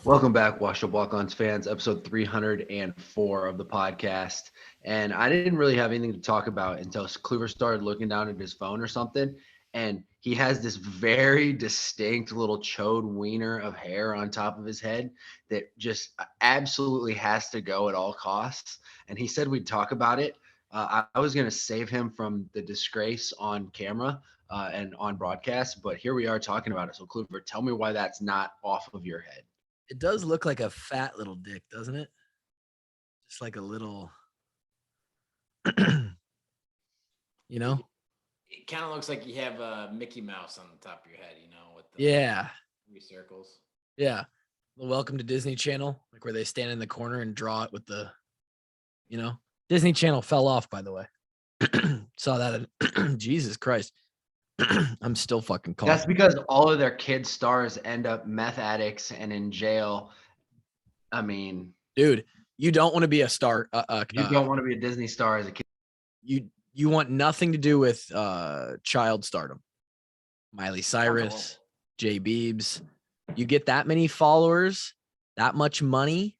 Welcome back, Washed Up Walk-Ons fans, episode 304 of the podcast. And I didn't really have anything to talk about until Kluver started looking down at his phone or something. And he has this very distinct little chode wiener of hair on top of his head that just absolutely has to go at all costs. And he said we'd talk about it. I was going to save him from the disgrace on camera and on broadcast, but here we are talking about it. So, Kluver, tell me why that's not off of your head. It does look like a fat little dick, doesn't it? Just like a little, you know? It kind of looks like you have a Mickey Mouse on the top of your head, with the Yeah. 3 circles. Yeah. The Welcome to Disney Channel, like where they stand in the corner and draw it with the, Disney Channel fell off, by the way. Saw that. Jesus Christ. I'm still fucking coughing. That's because all of their kid stars end up meth addicts and in jail. I mean, dude, you don't want to be a star. You don't want to be a Disney star as a kid. You want nothing to do with child stardom. Miley Cyrus, Jay Biebs. You get that many followers, that much money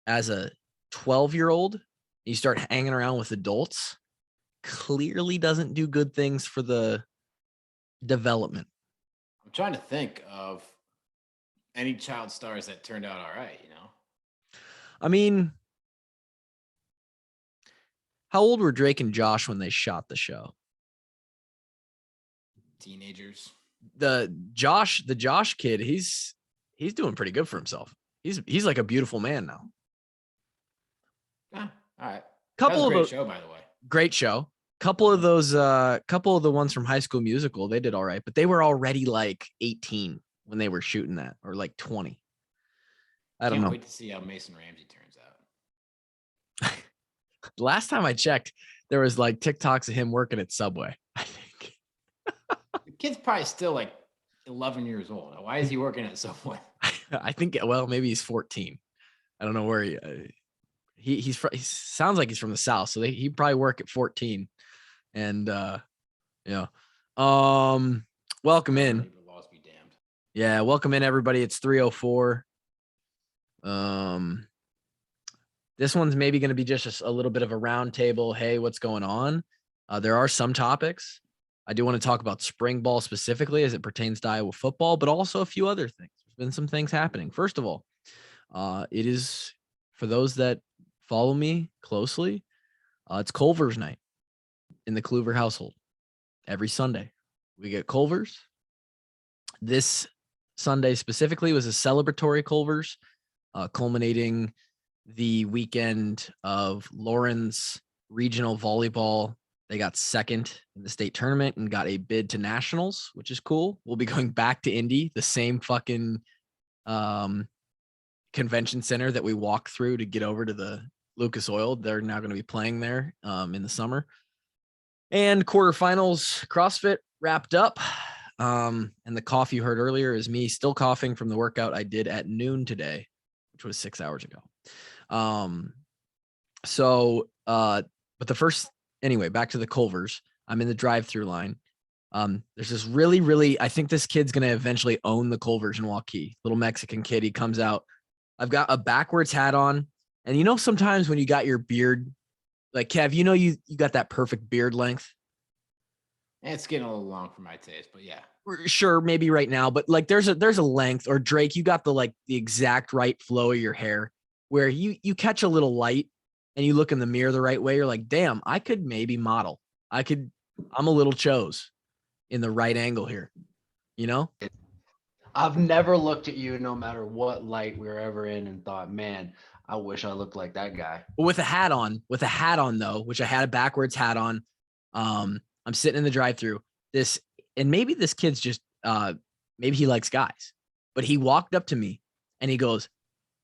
as a 12-year-old, you start hanging around with adults, clearly doesn't do good things for the development. I'm trying to think of any child stars that turned out all right, I mean, how old were Drake and Josh when they shot the show? Teenagers. The Josh kid, he's doing pretty good for himself. He's like a beautiful man now. Yeah, all right. Couple of great show, by the way. Great show. Couple of the ones from High School Musical, they did all right, but they were already like 18 when they were shooting that, or like 20. I don't know. Wait to see how Mason Ramsey turns out. Last time I checked, there was like TikToks of him working at Subway, I think. The kid's probably still like 11 years old. Why is he working at Subway? I think, well, maybe he's 14. I don't know where he sounds like he's from the South, so he probably work at 14. And welcome in. Laws be damned. Yeah, welcome in everybody. It's 304. This one's maybe going to be just a little bit of a round table. Hey, what's going on? There are some topics. I do want to talk about spring ball specifically as it pertains to Iowa football, but also a few other things. There's been some things happening. First of all, it is, for those that follow me closely, it's Culver's night in the Kluver household. Every Sunday, we get Culver's. This Sunday specifically was a celebratory Culver's, culminating the weekend of Lauren's regional volleyball. They got second in the state tournament and got a bid to nationals, which is cool. We'll be going back to Indy, the same fucking convention center that we walked through to get over to the Lucas Oil. They're now going to be playing there in the summer. And quarterfinals CrossFit wrapped up. And the cough you heard earlier is me still coughing from the workout I did at noon today, which was 6 hours ago. But the first, anyway, back to the Culvers. I'm in the drive-through line. There's this really, I think this kid's going to eventually own the Culvers in Hawkeyes. Little Mexican kid. He comes out. I've got a backwards hat on. And sometimes when you got your beard, like Kev, you got that perfect beard length. It's getting a little long for my taste, but yeah. Sure, maybe right now, but like there's a length. Or Drake, you got the exact right flow of your hair where you catch a little light and you look in the mirror the right way. You're like, damn, I could maybe model. I'm a little chose in the right angle here. I've never looked at you, no matter what light we were ever in, and thought, man, I wish I looked like that guy. With a hat on though, which I had a backwards hat on. I'm sitting in the drive-through. And maybe this kid's just maybe he likes guys, but he walked up to me and he goes,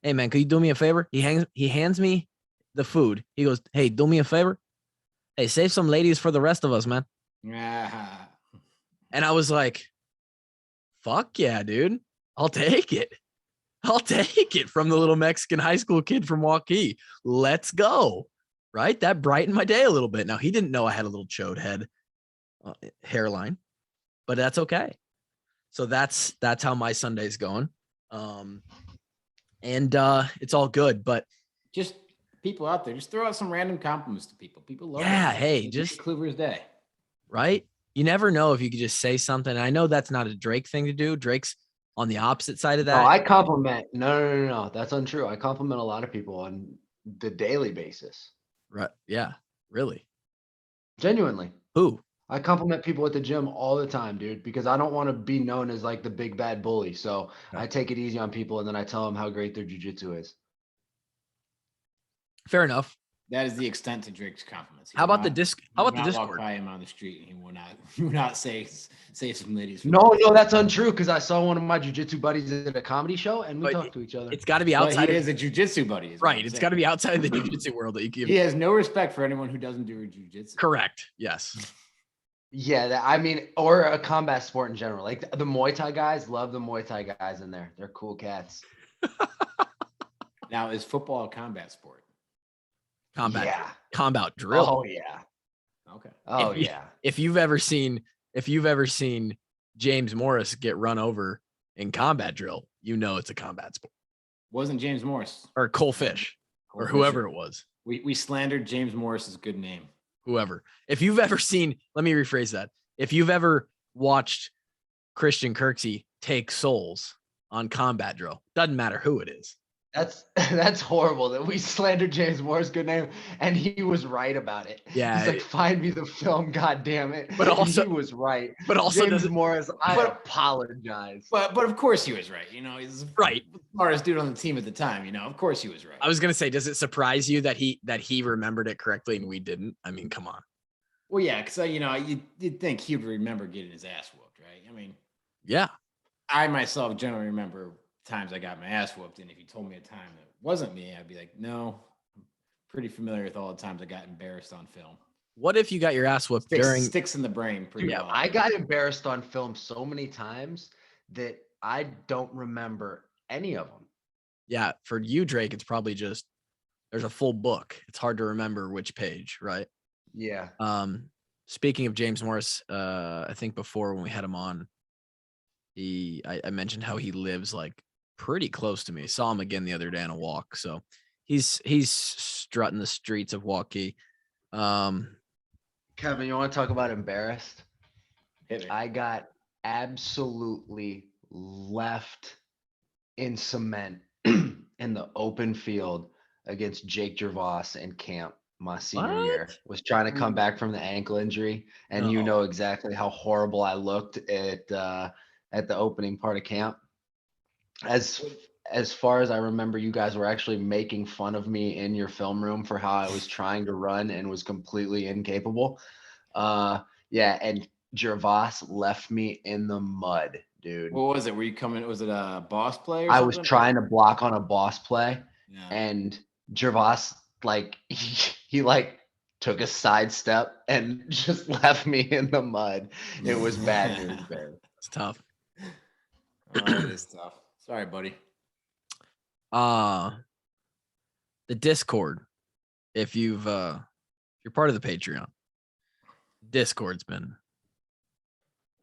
"Hey man, could you do me a favor?" He hands me the food. He goes, "Hey, do me a favor. Hey, save some ladies for the rest of us, man." And I was like, fuck yeah, dude. I'll take it. From the little Mexican high school kid from Hawkeyes. Let's go. Right? That brightened my day a little bit. Now, he didn't know I had a little chode head hairline, but that's okay. So that's how my Sunday's going. and it's all good. But Just people out there, just throw out some random compliments to people. People love yeah, that. hey, Make just Kluver's day. right. You never know if you could just say something. I know that's not a Drake thing to do. Drake's on the opposite side of No, that. I compliment. No. That's untrue. I compliment a lot of people on the daily basis. Right. Yeah. Really. Genuinely. Who? I compliment people at the gym all the time, dude, because I don't want to be known as like the big bad bully. So I take it easy on people and then I tell them how great their jujitsu is. Fair enough. That is the extent to Drake's compliments. How about the disc? How about the Walk Discord? by him on the street and he will not say some ladies. No, that's untrue because I saw one of my jujitsu buddies at a comedy show and we But talked to each other. It's got to be But outside. he is a jujitsu buddy, is what Right. I'm It's saying. got to be outside of the jujitsu world that you give. He has no respect for anyone who doesn't do jujitsu. Correct. Yes. Yeah, I mean, or a combat sport in general. Like the Muay Thai guys, love the Muay Thai guys in there. They're cool cats. Now, is football a combat sport? Combat drill. Oh yeah. Okay. Oh If you- yeah. If you've ever seen James Morris get run over in combat drill, you know it's a combat sport. Wasn't James Morris Or Cole Fish or whoever it was. We slandered James Morris's good name. Whoever. If you've ever seen, let me rephrase that. If you've ever watched Christian Kirksey take souls on combat drill, doesn't matter who it is. That's horrible that we slandered James Moore's good name and he was right about it. Yeah. He's like, find me the film, god damn it. But also- he was right. But also James doesn't Morris, I apologize. But of course he was right. You know, he's right. the smartest dude on the team at the time. You know, of course he was right. I was gonna say, does it surprise you that he remembered it correctly and we didn't? I mean, come on. Well, yeah, because you'd think he would remember getting his ass whooped, right? I mean, Yeah. I myself generally remember times I got my ass whooped, and if you told me a time that wasn't me, I'd be like, no, I'm pretty familiar with all the times I got embarrassed on film. What if you got your ass whooped Sticks in the brain pretty Dude, well. I got embarrassed on film so many times that I don't remember any of them. Yeah, for you, Drake, it's probably just there's a full book. It's hard to remember which page, right? Yeah. Speaking of James Morris, I think before when we had him on, I mentioned how he lives like pretty close to me. Saw him again the other day on a walk. So he's strutting the streets of Hawkeye. Kevin, you want to talk about embarrassed? Hit me. I got absolutely left in cement in the open field against Jake Gervais in camp my senior year. Was trying to come back from the ankle injury, and you know exactly how horrible I looked at the opening part of camp. As far as I remember, you guys were actually making fun of me in your film room for how I was trying to run and was completely incapable. Yeah, and Gervais left me in the mud, dude. What was it? Were you coming? Was it a boss play? Or I was something? trying to block on a boss play, Yeah. and Gervais he took a side step and just left me in the mud. It was bad news, man. It's tough. It is tough. Sorry, buddy. The Discord. If you're part of the Patreon, Discord's been,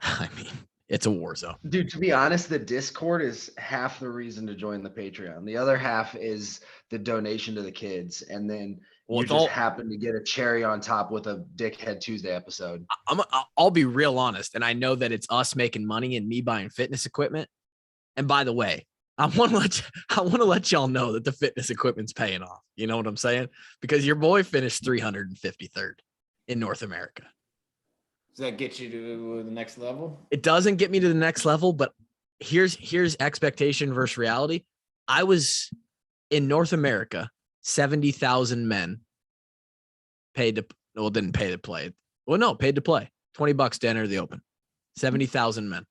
I mean, it's a war zone. Dude, to be honest, the Discord is half the reason to join the Patreon. The other half is the donation to the kids. And then you just happen to get a cherry on top with a Dickhead Tuesday episode. I'll be real honest. And I know that it's us making money and me buying fitness equipment. And by the way, I want to let y'all know that the fitness equipment's paying off. You know what I'm saying? Because your boy finished 353rd in North America. Does that get you to the next level? It doesn't get me to the next level, but here's expectation versus reality. I was in North America, 70,000 men didn't pay to play. Well, no, paid to play. $20 to enter the open. 70,000 men.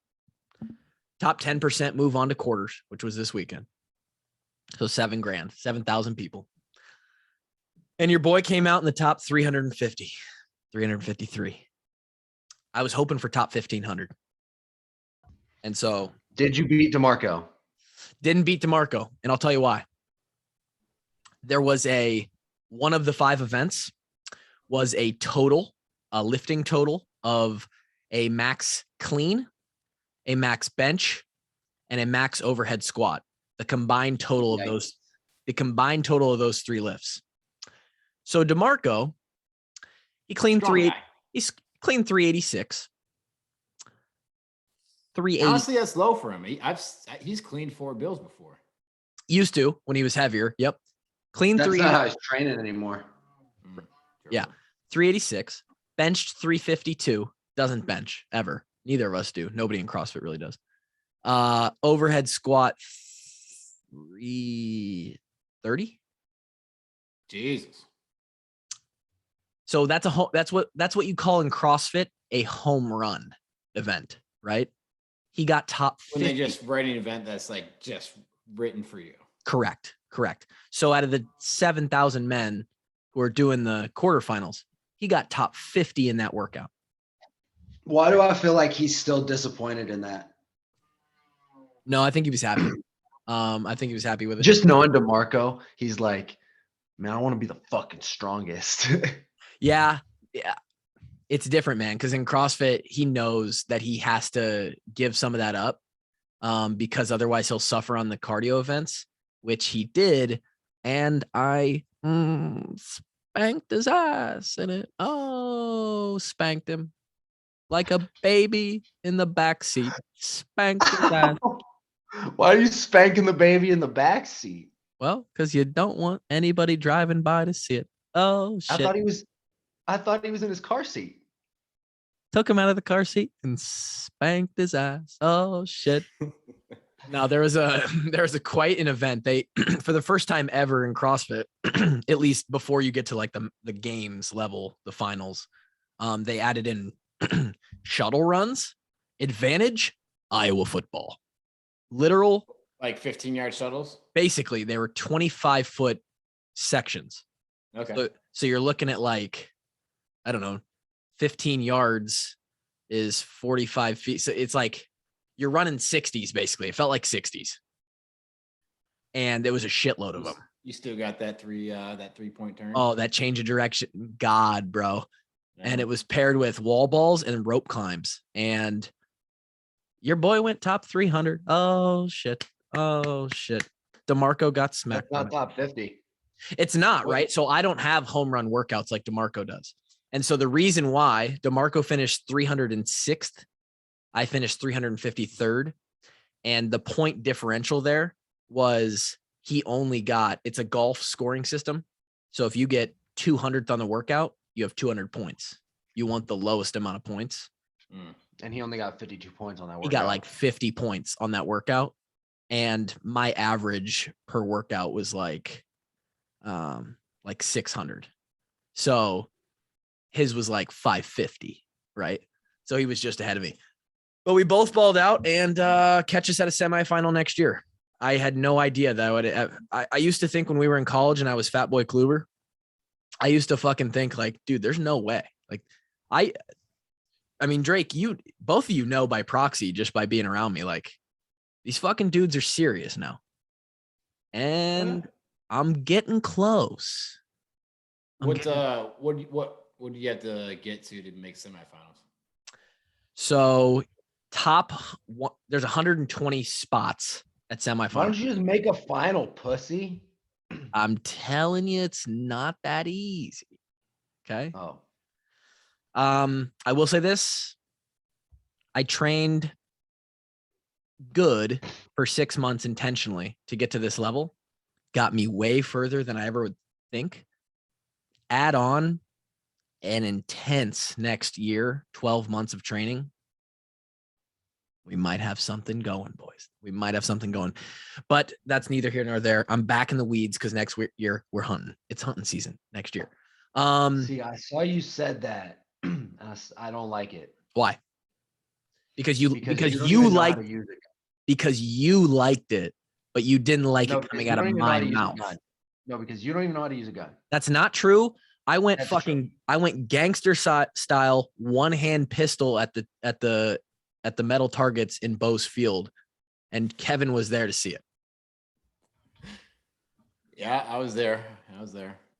Top 10% move on to quarters, which was this weekend. So $7,000, 7,000 people. And your boy came out in the top 353. I was hoping for top 1,500. And so. Did you beat DeMarco? Didn't beat DeMarco. And I'll tell you why. There was one of the 5 events was a lifting total of a max clean, a max bench, and a max overhead squat The combined total of Yikes. those 3 lifts. So DeMarco, he cleaned Strong guy. he's cleaned 386. 380 Honestly, that's low for him. He's cleaned 4 bills before. used to when he was heavier. Yep. Clean That's 380. not how he's training anymore. Yeah. 386. Benched 352. Doesn't bench ever. Neither of us do. Nobody in CrossFit really does. Overhead squat 330. Jesus. So that's what you call in CrossFit a home run event, right? He got top 50. When they just write an event that's like just written for you. Correct. So out of the 7,000 men who are doing the quarterfinals, he got top 50 in that workout. Why do I feel like he's still disappointed in that? No, I think he was happy. I think he was happy with it. Just knowing DeMarco, he's like, man, I want to be the fucking strongest. Yeah. It's different, man, because in CrossFit, he knows that he has to give some of that up because otherwise he'll suffer on the cardio events, which he did. And I spanked his ass in it. Oh, spanked him like a baby in the backseat. Spanked his ass. Why are you spanking the baby in the back seat? Well, because you don't want anybody driving by to see it. Oh, shit. I thought he was in his car seat. Took him out of the car seat and spanked his ass. Oh, shit. Now there was quite an event. They for the first time ever in CrossFit, at least before you get to like the games level, the finals, they added in shuttle runs, advantage, Iowa football. Literal, like 15-yard shuttles. Basically, they were 25-foot sections. Okay. So you're looking at like, I don't know, 15 yards is 45 feet. So it's like you're running 60s, basically. It felt like 60s. And there was a shitload of them. You still got that 3-point turn? Oh, that change of direction. God, bro. Yeah. And it was paired with wall balls and rope climbs. And your boy went top 300. Oh, shit. DeMarco got smacked. That's not top 50. It's not, right? So I don't have home run workouts like DeMarco does. And so the reason why DeMarco finished 306th, I finished 353rd. And the point differential there was he only got, it's a golf scoring system. So if you get 200th on the workout, you have 200 points. You want the lowest amount of points. And he only got 52 points on that workout. He got like 50 points on that workout. And my average per workout was like 600. So his was like 550, right? So he was just ahead of me. But we both balled out and catch us at a semifinal next year. I had no idea that I would. I used to think when we were in college and I was Fat Boy Kluber, I used to fucking think like, dude, there's no way. Like, I mean, Drake, both of you know by proxy, just by being around me, like these fucking dudes are serious now. And I'm getting close. What do you have to get to make semifinals? So there's 120 spots at semifinals. Why don't you just make a final, pussy? I'm telling you, it's not that easy. Okay. Oh. I will say this. I trained good for 6 months intentionally to get to this level. Got me way further than I ever would think. Add on an intense next year, 12 months of training. We might have something going, boys. We might have something going. But that's neither here nor there. I'm back in the weeds because next year we're hunting. It's hunting season next year. See, I saw you said that. I don't like it. Why? Because you liked it, but you didn't like it coming out of my mouth. No, because you don't even know how to use a gun. That's not true. I went gangster style, one-hand pistol at the metal targets in Bose Field, and Kevin was there to see it. Yeah, I was there.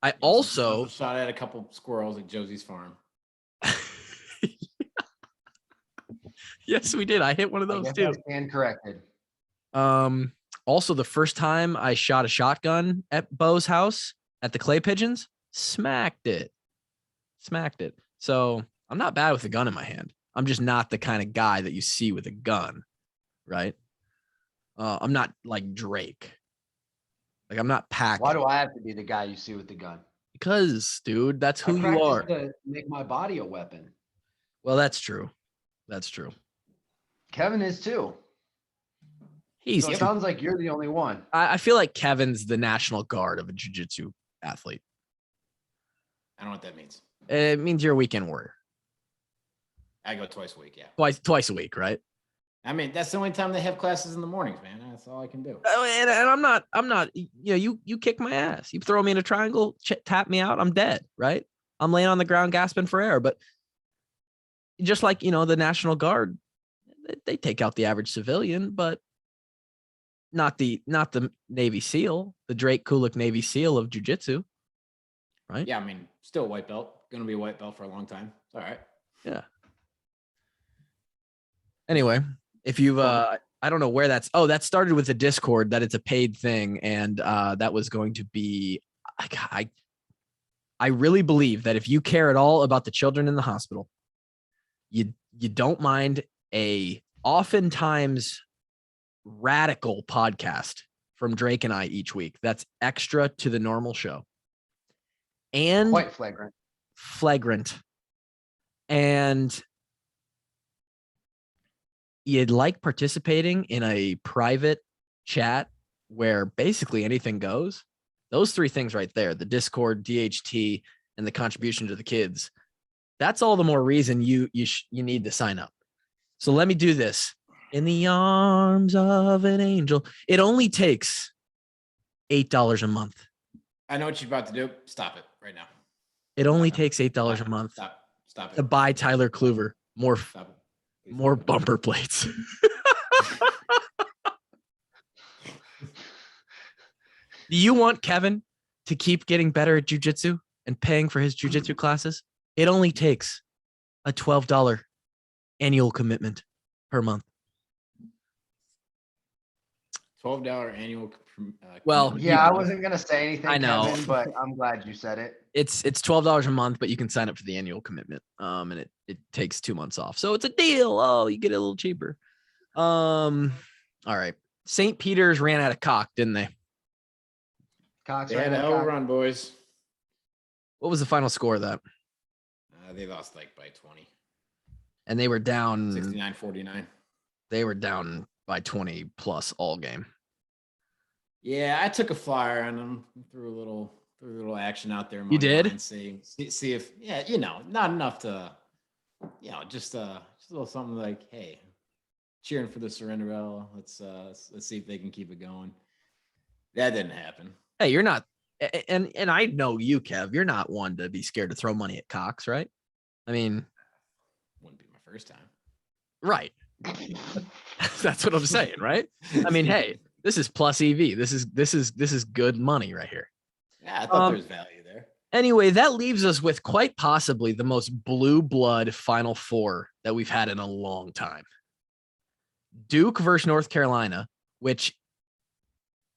I also shot at a couple squirrels at Josie's farm. Yes, we did. I hit one of those too. And corrected. Also, the first time I shot a shotgun at Bo's house at the Clay Pigeons, smacked it. So I'm not bad with a gun in my hand. I'm just not the kind of guy that you see with a gun, right? I'm not like Drake. Like I'm not packed. Why do I have to be the guy you see with the gun? Because, dude, that's who I you practice are. to make my body a weapon. Well, that's true. That's true. Kevin is too. He's So it sounds like you're the only one. I feel like Kevin's the National Guard of a jiu-jitsu athlete. I don't know what that means. It means you're a weekend warrior. I go twice a week. Yeah. Twice a week, right? I mean, that's the only time they have classes in the mornings, man. That's all I can do. And I'm not, you kick my ass. You throw me in a triangle, tap me out, I'm dead, right? I'm laying on the ground gasping for air. But just like, the National Guard, they take out the average civilian, but not the Navy SEAL, the Drake Kulik Navy SEAL of jiu-jitsu, right? Yeah, I mean, still a white belt. Going to be a white belt for a long time. It's all right. Yeah. Anyway, if you've I don't know where that started with the Discord, that it's a paid thing, and that was going to be I really believe that if you care at all about the children in the hospital, you don't mind a oftentimes radical podcast from Drake and I each week that's extra to the normal show. And Quite flagrant. And you'd like participating in a private chat where basically anything goes. Those three things right there, the Discord, DHT, and the contribution to the kids, that's all the more reason you need to sign up. So let me do this. In the arms of an angel. It only takes $8 a month. I know what you're about to do. Stop it right now. It only takes $8 a month Stop it. to buy Tyler Kluver more bumper plates. Do you want Kevin to keep getting better at jiu-jitsu and paying for his jiu-jitsu classes? It only takes a $12 annual commitment per month. $12 annual. Well, Yeah, I wasn't gonna say anything, I know. Kevin, but I'm glad you said it. It's $12 a month, but you can sign up for the annual commitment. And it takes 2 months off. So it's a deal. Oh, you get it a little cheaper. All right. St. Peter's ran out of cock, didn't they? Cox They had a hell of a run, boys. What was the final score of that? They lost like by 20. And they were down 69-49. They were down by 20 plus all game. Yeah, I took a flyer on them, threw a little action out there. You did? See if not enough to, just a little something like, hey, cheering for the Surrenderella. Let's see if they can keep it going. That didn't happen. Hey, you're not, and I know you, Kev. You're not one to be scared to throw money at Cox, right? I mean, wouldn't be my first time. Right. That's what I'm saying, right? I mean, hey, this is plus EV. This is good money right here. Yeah, I thought there was value there. Anyway, that leaves us with quite possibly the most blue blood Final Four that we've had in a long time. Duke versus North Carolina, which,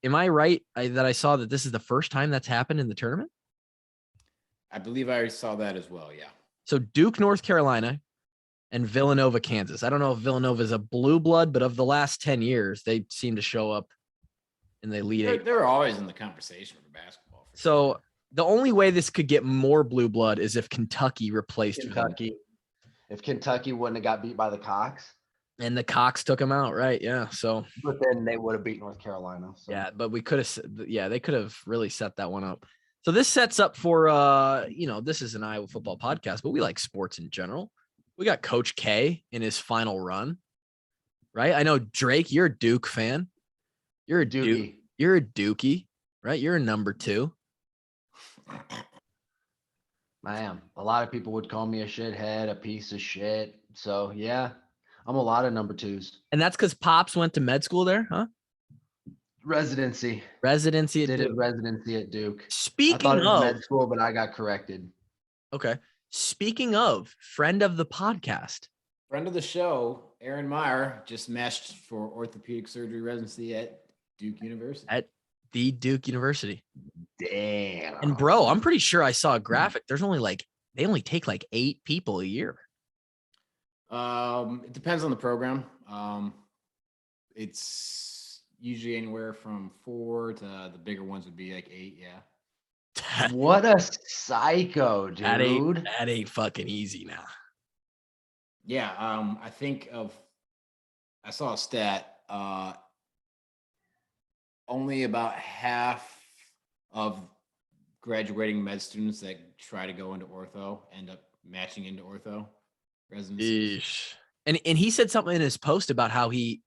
am I right that I saw that this is the first time that's happened in the tournament? I believe I saw that as well, yeah. So Duke, North Carolina, and Villanova, Kansas. I don't know if Villanova is a blue blood, but of the last 10 years, they seem to show up in the Elite Eight. They're always in the conversation for basketball. So the only way this could get more blue blood is if Kentucky replaced Kentucky. If Kentucky wouldn't have got beat by the Cox. And the Cox took them out, right? Yeah. So, but then they would have beat North Carolina. So. Yeah, but we could have. Yeah, they could have really set that one up. So this sets up for this is an Iowa football podcast, but we like sports in general. We got Coach K in his final run, right? I know Drake, you're a Duke fan. You're a Dookie. You're a Dookie, right? You're a number 2. I am. A lot of people would call me a shithead, a piece of shit. So yeah, I'm a lot of number 2s. And that's because Pops went to med school there, huh? Residency at Duke. Residency at Duke. I thought it was med school, but I got corrected. Okay. Speaking of, friend of the podcast. Friend of the show, Aaron Meyer, just meshed for orthopedic surgery residency at Duke University. At the Duke University. Damn. And bro, I'm pretty sure I saw a graphic. There's only they only take 8 people a year. It depends on the program. It's usually anywhere from 4 to the bigger ones would be 8. Yeah. What a psycho, dude. That ain't fucking easy now. Yeah. I saw a stat. Only about half of graduating med students that try to go into ortho end up matching into ortho residencies. Eesh. And he said something in his post about how he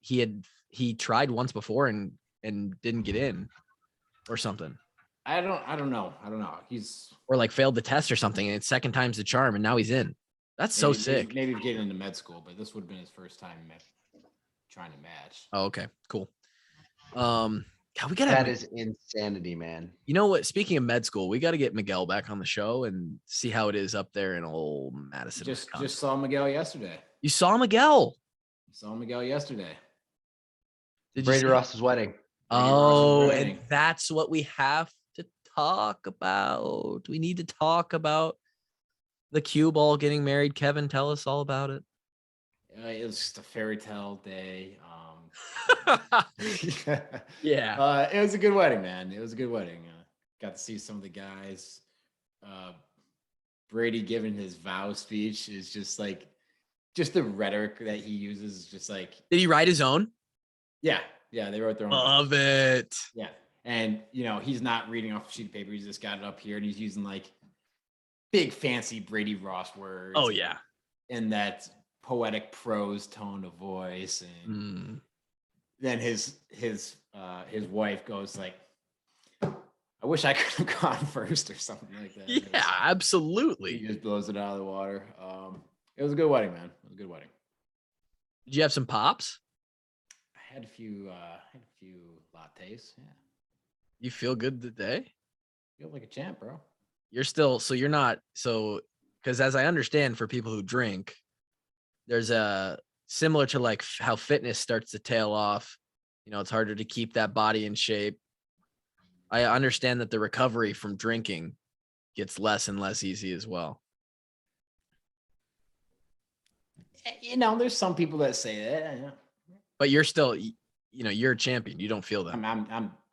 tried once before and didn't get in or something. I don't know. He's failed the test or something, and it's second time's the charm, and now he's in. That's so sick. Maybe getting into med school, but this would have been his first time trying to match. Oh, okay, cool. God, we gotta. That is insanity, man. You know what? Speaking of med school, we got to get Miguel back on the show and see how it is up there in old Madison. Just saw Miguel yesterday. You saw Miguel? Saw Miguel yesterday. Brady Ross's wedding. Oh, and that's what we have to talk about. We need to talk about the cue ball getting married. Kevin, tell us all about it. It was just a fairy tale day. Yeah. It was a good wedding, man. It was a good wedding. Got to see some of the guys. Brady giving his vow speech is just the rhetoric that he uses is just like. Did he write his own? Yeah, they wrote their own. Love it. Yeah, and he's not reading off a sheet of paper. He's just got it up here, and he's using big fancy Brady Ross words. Oh yeah, and that poetic prose tone of voice, and then his wife goes like, "I wish I could have gone first," or something like that. Yeah, absolutely. He just blows it out of the water. It was a good wedding, man. It was a good wedding. Did you have some pops? I had a few lattes. Yeah. You feel good today? Feel like a champ, bro. You're not because as I understand, for people who drink, there's a similar to how fitness starts to tail off. It's harder to keep that body in shape. I understand that the recovery from drinking gets less and less easy as well. There's some people that say that. Yeah. But you're still, you're a champion. You don't feel that.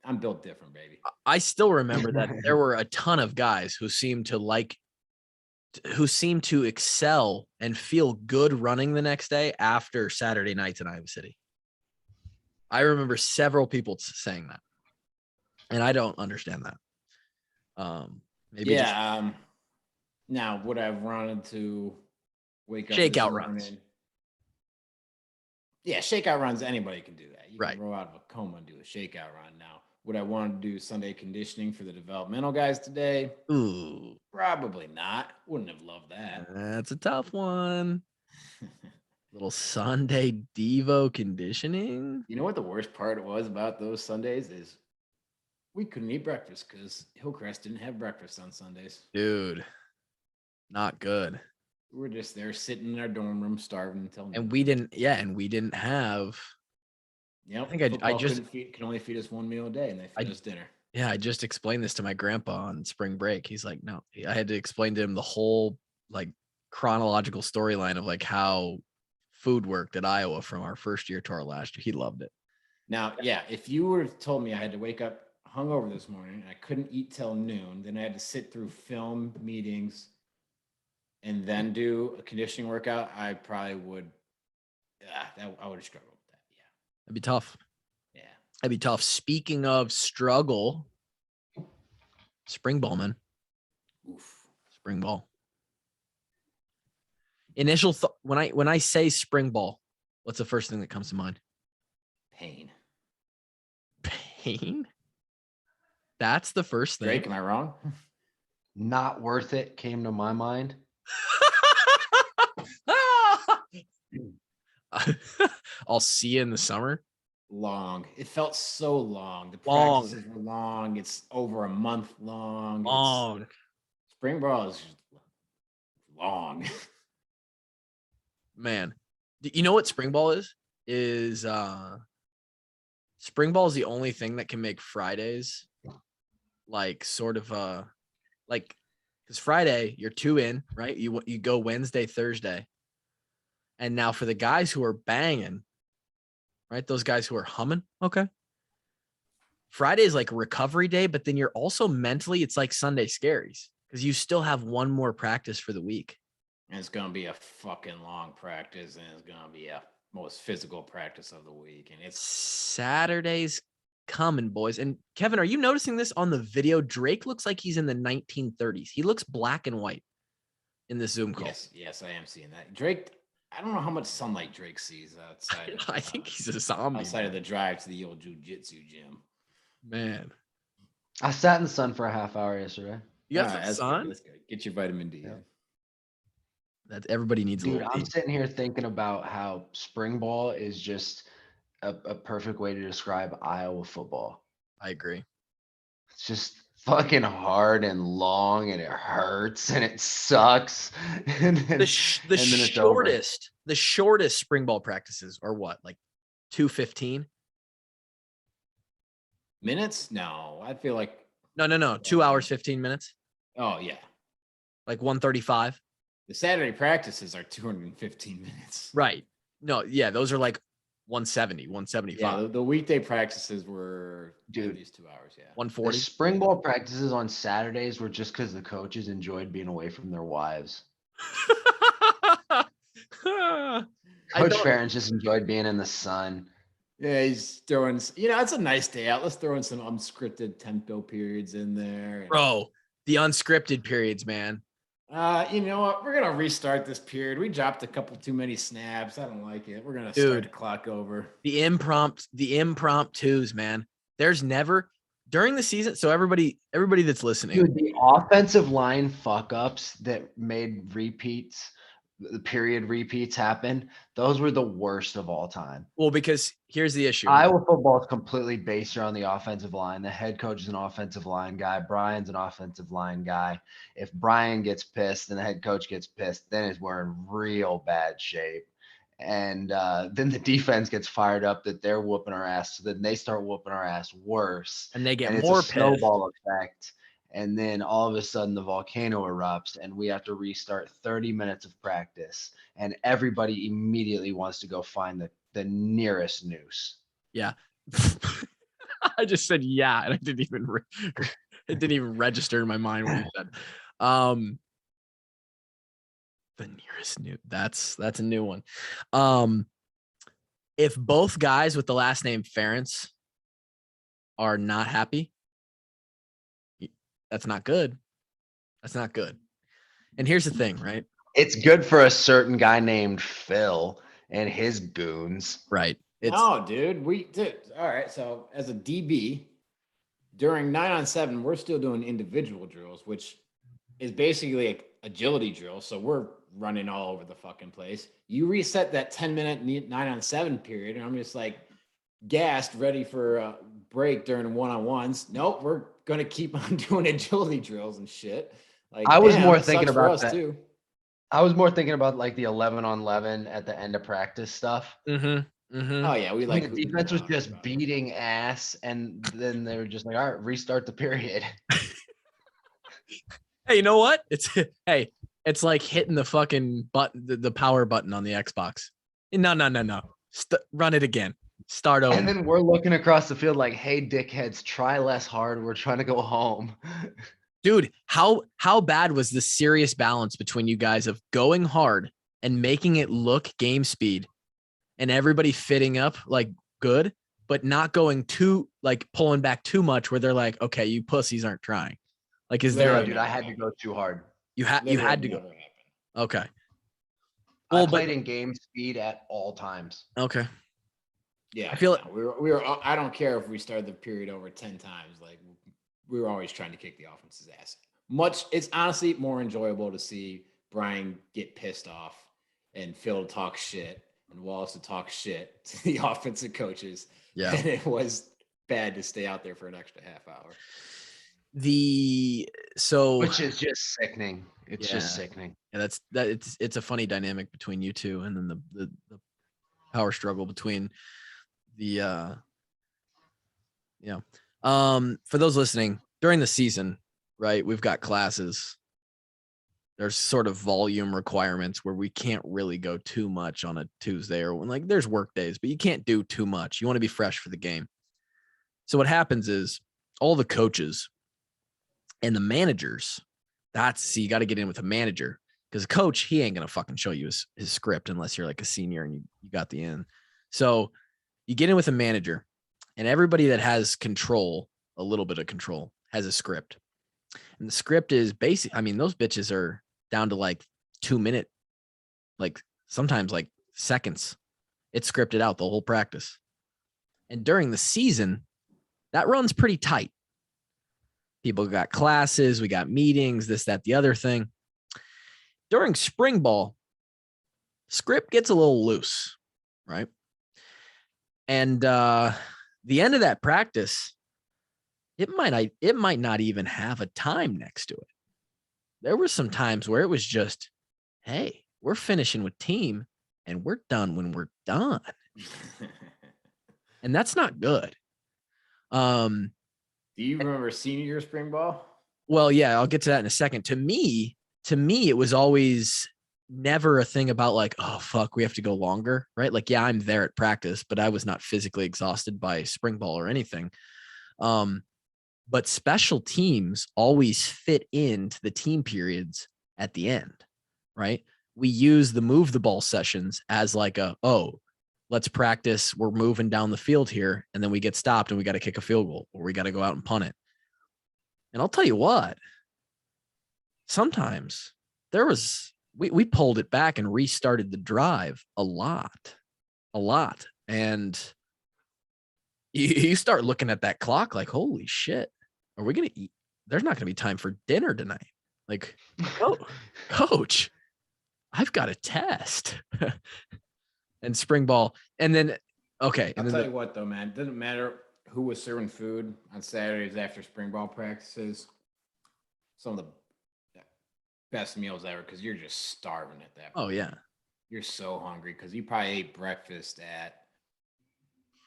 I'm built different, baby. I still remember that there were a ton of guys who seemed to excel and feel good running the next day after Saturday nights in Iowa City. I remember several people saying that, and I don't understand that. Maybe now would I have wanted to wake up shakeout runs? Yeah, shakeout runs. Anybody can do that. You right. can roll out of a coma and do a shakeout run. Now, would I want to do Sunday conditioning for the developmental guys today? Ooh, probably not. Wouldn't have loved that. That's a tough one. Little Sunday Devo conditioning. You know what the worst part was about those Sundays is we couldn't eat breakfast because Hillcrest didn't have breakfast on Sundays. Dude, not good. We're just there sitting in our dorm room starving until noon. And we didn't have. Yep. I think I just can only feed us one meal a day, and they feed us dinner. Yeah, I just explained this to my grandpa on spring break. He's like, no, I had to explain to him the whole chronological storyline of how food worked at Iowa from our first year to our last year. He loved it. Now, yeah, if you would have told me I had to wake up hungover this morning and I couldn't eat till noon, then I had to sit through film meetings and then do a conditioning workout, I probably would. I would have struggled with that. Yeah, that'd be tough. Yeah, that'd be tough. Speaking of struggle, spring ball, man. Oof. Spring ball. Initial thought when I say spring ball, what's the first thing that comes to mind? Pain. Pain? That's the first thing. Drake, am I wrong? Not worth it came to my mind. I'll see you in the summer. Long. It felt so long. The practices were long. It's over a month long. Long. Spring ball is long. Man, you know what spring ball is spring ball is the only thing that can make Fridays like sort of like, because Friday you're 2 in, right? You go Wednesday, Thursday, and now for the guys who are banging, right? Those guys who are humming, okay. Friday is like recovery day, but then you're also mentally, it's like Sunday scaries because you still have one more practice for the week. And it's gonna be a fucking long practice, and it's gonna be a most physical practice of the week. And it's Saturday's coming, boys. And Kevin, are you noticing this on the video? Drake looks like he's in the 1930s. He looks black and white in this Zoom call. yes, I am seeing that. Drake, I don't know how much sunlight Drake sees outside of I think he's a zombie. outside of the drive to the old jujitsu gym. Man. I sat in the sun for a half hour yesterday. You got Ah, some that's sun? good. That's good. Get your vitamin D. Yeah. in. That everybody needs a Dude, little I'm D. sitting here thinking about how spring ball is just a perfect way to describe Iowa football. I agree. It's just fucking hard and long, and it hurts and it sucks. And then, The and then it's over. shortest spring ball practices are what, like 2:15? Minutes? No, I feel like. No. 2 hours, 15 minutes, Oh yeah, like 1:35. the Saturday practices are 215 minutes. Right. No, yeah, those are like 170, 175, Yeah, the weekday practices were Dude. at least 2 hours. Yeah. The 140. spring ball practices on Saturdays were just because the coaches enjoyed being away from their wives. Coach Ferentz just enjoyed being in the sun. Yeah, he's throwing. It's a nice day out. Let's throw in some unscripted tempo periods in there. Bro, the unscripted periods, man. You know what? We're gonna restart this period. We dropped a couple too many snaps. I don't like it. We're gonna start the clock over. The impromptus, man. There's never during the season. So everybody that's listening, Dude, the offensive line fuck ups that made the period repeats happen, those were the worst of all time. well, because here's the issue. Iowa football is completely based around the offensive line. The head coach is an offensive line guy. Brian's an offensive line guy. If Brian gets pissed and the head coach gets pissed, then we're in real bad shape. And then the defense gets fired up that they're whooping our ass. So then they start whooping our ass worse. And they get and more it's a snowball effect. And then all of a sudden the volcano erupts and we have to restart 30 minutes of practice. And everybody immediately wants to go find the nearest noose. Yeah. I just said yeah, and I didn't even it didn't even register in my mind what you said. The nearest new that's a new one. If both guys with the last name Ferentz are not happy, that's not good. That's not good. And here's the thing, right? It's good for a certain guy named Phil and his goons. Right. No, dude. All right. So as a DB, during 9-on-7, we're still doing individual drills, which is basically an agility drill. So we're running all over the fucking place. You reset that 10-minute 9-on-7 period, and I'm just like gassed, ready for a break during one-on-ones. Nope, we're gonna keep on doing agility drills and shit. Like I was more thinking sucks for about us that. too. I was more thinking about like the 11-on-11 at the end of practice stuff. Mm-hmm. Mm-hmm. Oh yeah, we like The defense was just beating ass, and then they were just like, "All right, restart the period." Hey, you know what? It's like hitting the fucking button, the power button on the Xbox. No. Run it again. Start over. And then we're looking across the field like, "Hey, dickheads, try less hard. We're trying to go home." Dude, how bad was the serious balance between you guys of going hard and making it look game speed and everybody fitting up like good, but not going too like pulling back too much where they're like, okay, you pussies aren't trying. Like, is there Dude, I had to go too hard. you had to go. Okay. I played in game speed at all times. Okay. Yeah, I feel we were. I don't care if we started the period over 10 times. Like we were always trying to kick the offense's ass. It's honestly more enjoyable to see Brian get pissed off and Phil talk shit and Wallace to talk shit to the offensive coaches. Yeah. And it was bad to stay out there for an extra half hour. Which is just sickening. It's just sickening. Yeah, it's a funny dynamic between you two, and then the power struggle between the Yeah. For those listening, during the season, right, we've got classes. There's sort of volume requirements where we can't really go too much on a Tuesday, or when, like, there's work days, but you can't do too much. You want to be fresh for the game. So what happens is all the coaches and the managers, you got to get in with a manager, because a coach, he ain't going to fucking show you his script unless you're like a senior and you got the in. So you get in with a manager, and everybody that has control, a little bit of control, has a script. And the script is basic. I mean, those bitches are down to like 2 minute, like sometimes like seconds. It's scripted out the whole practice. And during the season, that runs pretty tight. People got classes, we got meetings, this, that, the other thing. During spring ball, script gets a little loose, right? And the end of that practice, it might not even have a time next to it. There were some times where it was just, hey, we're finishing with team and we're done when we're done. And that's not good. Do you remember senior year spring ball? Well, yeah, I'll get to that in a second. To me, it was always never a thing about like, oh, fuck, we have to go longer, right? Like, yeah, I'm there at practice, but I was not physically exhausted by spring ball or anything. But special teams always fit into the team periods at the end, right? We use the move the ball sessions as like let's practice. We're moving down the field here, and then we get stopped and we got to kick a field goal, or we got to go out and punt it. And I'll tell you what, sometimes we pulled it back and restarted the drive a lot. And you start looking at that clock like, holy shit, are we going to eat? There's not going to be time for dinner tonight. Like, oh, coach, I've got a test. And spring ball. And then, okay. I'll tell you what, though, man, it doesn't matter who was serving food on Saturdays after spring ball practices. Some of the best meals ever, because you're just starving at that point. Oh, yeah. You're so hungry because you probably ate breakfast at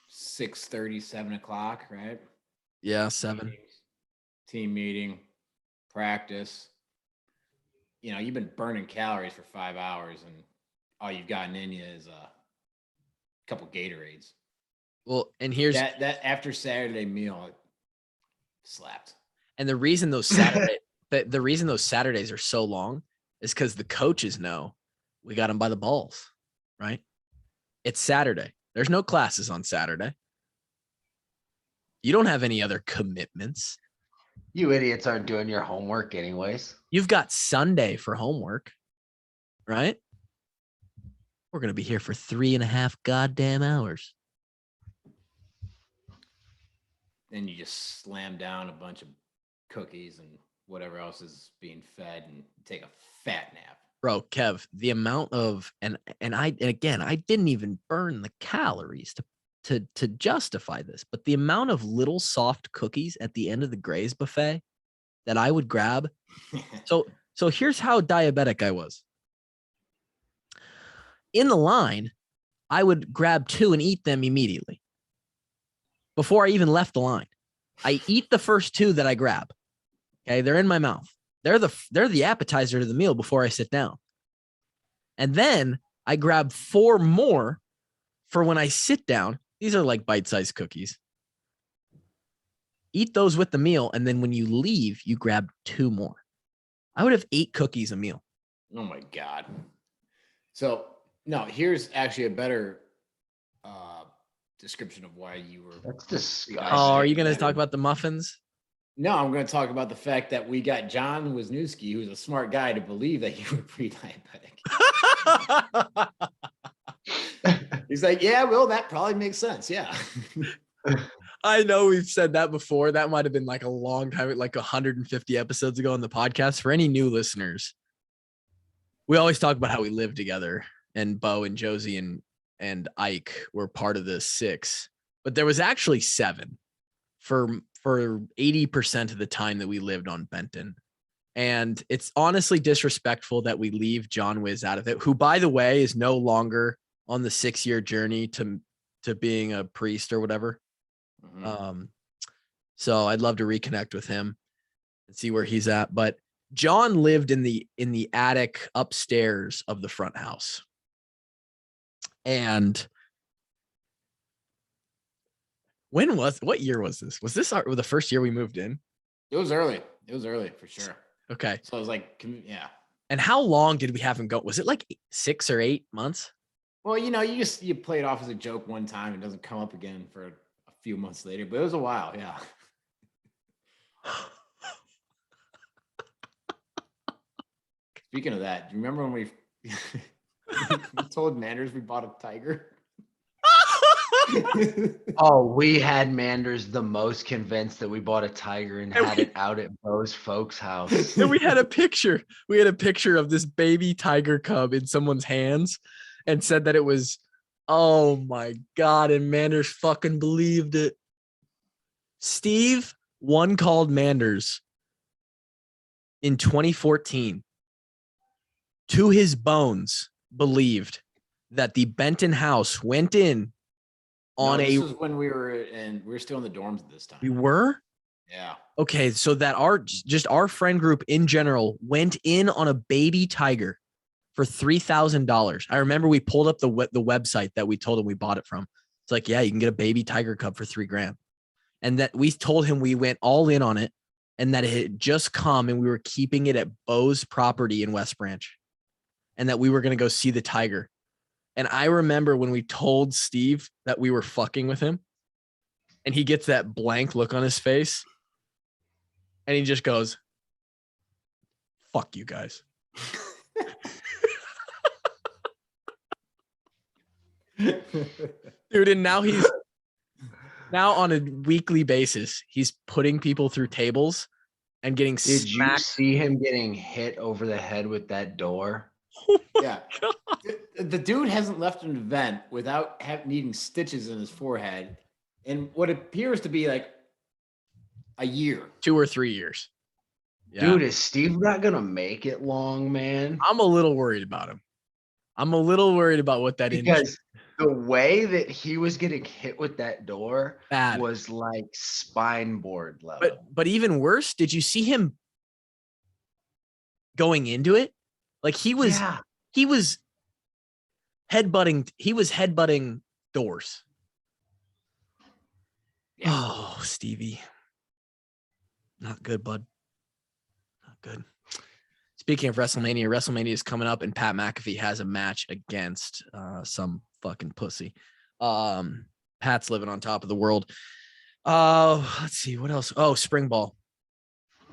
6:30, 7 o'clock, right? Yeah, 7. Team meeting, practice. You know, you've been burning calories for 5 hours, and all you've gotten in you is a couple Gatorades. Well, and here's that after Saturday meal, it slapped. And the reason those Saturdays are so long is because the coaches know we got them by the balls, right? It's Saturday. There's no classes on Saturday. You don't have any other commitments. You idiots aren't doing your homework anyways. You've got Sunday for homework, right? We're going to be here for 3.5 goddamn hours. Then you just slam down a bunch of cookies and whatever else is being fed and take a fat nap. Bro, Kev, the amount of, and again, I didn't even burn the calories to justify this, but the amount of little soft cookies at the end of the Gray's buffet that I would grab. So here's how diabetic I was. In the line, I would grab 2 and eat them immediately. Before I even left the line, I eat the first 2 that I grab. Okay, they're in my mouth. They're the appetizer to the meal before I sit down. And then I grab 4 more for when I sit down. These are like bite-sized cookies. Eat those with the meal, and then when you leave, you grab 2 more. I would have 8 cookies a meal. Oh my God. So no, here's actually a better description of why you were. That's disgusting. Oh, are you going to talk about the muffins? No, I'm going to talk about the fact that we got John Wisniewski, who's a smart guy, to believe that you were pre-diabetic. He's like, yeah, well, that probably makes sense. Yeah. I know we've said that before. That might have been like a long time, like 150 episodes ago on the podcast. For any new listeners, we always talk about how we live together, and Bo and Josie and Ike were part of the 6, but there was actually 7 for 80% of the time that we lived on Benton. And it's honestly disrespectful that we leave John Wiz out of it, who, by the way, is no longer on the 6-year journey to being a priest or whatever. Mm-hmm. So I'd love to reconnect with him and see where he's at. But John lived in the attic upstairs of the front house. And what year was this? Was this the first year we moved in? It was early. It was early for sure. Okay. So I was like, yeah. And how long did we have him go? Was it like 6 or 8 months? Well, you play it off as a joke one time. It doesn't come up again for a few months later, but it was a while. Yeah. Speaking of that, do you remember when we told Manders we bought a tiger? Oh, we had Manders the most convinced that we bought a tiger and had it out at Bo's folks' house. And we had a picture. We had a picture of this baby tiger cub in someone's hands and said that it was, oh my God. And Manders fucking believed it. Steve, one called Manders in 2014, to his bones, believed that the Benton house went in on this was when we were still in the dorms at this time. We were? Yeah. Okay, so that our friend group in general went in on a baby tiger for $3,000. I remember we pulled up the website that we told him we bought it from. It's like, yeah, you can get a baby tiger cub for $3,000. And that we told him we went all in on it and that it had just come and we were keeping it at Bo's property in West Branch and that we were going to go see the tiger. And I remember when we told Steve that we were fucking with him and he gets that blank look on his face and he just goes, fuck you guys. Dude, and now on a weekly basis, he's putting people through tables and getting Did smacked. you see him getting hit over the head with that door? Yeah. The dude hasn't left an event without needing stitches in his forehead in what appears to be like a year. 2 or 3 years. Yeah. Dude, is Steve not going to make it long, man? I'm a little worried about him. I'm a little worried about what that Because the way that he was getting hit with that door bad. Was like spine board level. But even worse, did you see him going into it? Like he was headbutting doors. Yeah. Oh, Stevie. Not good, bud. Not good. Speaking of WrestleMania is coming up and Pat McAfee has a match against some fucking pussy. Pat's living on top of the world. Let's see what else. Oh, spring ball.